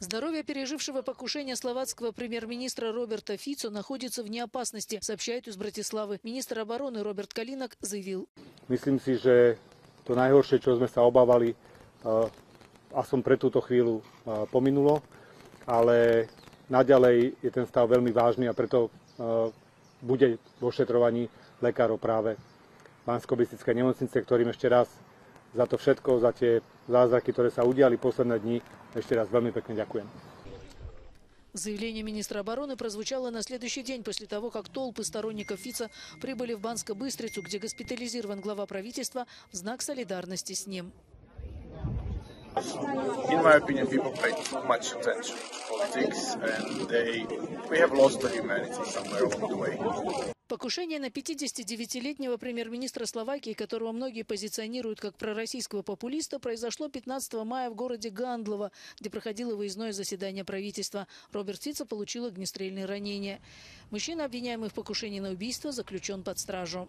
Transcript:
Здоровье пережившего покушение словацкого премьер-министра Роберта Фицо находится вне опасности, сообщает из Братиславы. Министр обороны Роберт Калинак заявил. Myslím si, že to najhoršie, čo sme sa obávali, aspoň pre túto chvíľu pominulo, ale naďalej je ten stav veľmi vážny a preto bude vo šetrovaní lekárov práve Banskobystrickej nemocnice, ktorým ešte raz za to všetko, za tie zázraky, ktoré sa udiali posledné dni, ešte raz veľmi pekne ďakujem. Заявление министра обороны прозвучало на следующий день после того, как толпы сторонников Фица прибыли в Банско-Быстрицу, где госпитализирован глава правительства в знак солидарности с ним. In my opinion, people pay too much attention to politics, and we have lost the humanity somewhere along the way. Покушение на 59-летнего премьер-министра Словакии, которого многие позиционируют как пророссийского популиста, произошло 15 мая в городе Гандлово, где проходило выездное заседание правительства. Роберт Фицо получил огнестрельные ранения. Мужчина, обвиняемый в покушении на убийство, заключен под стражу.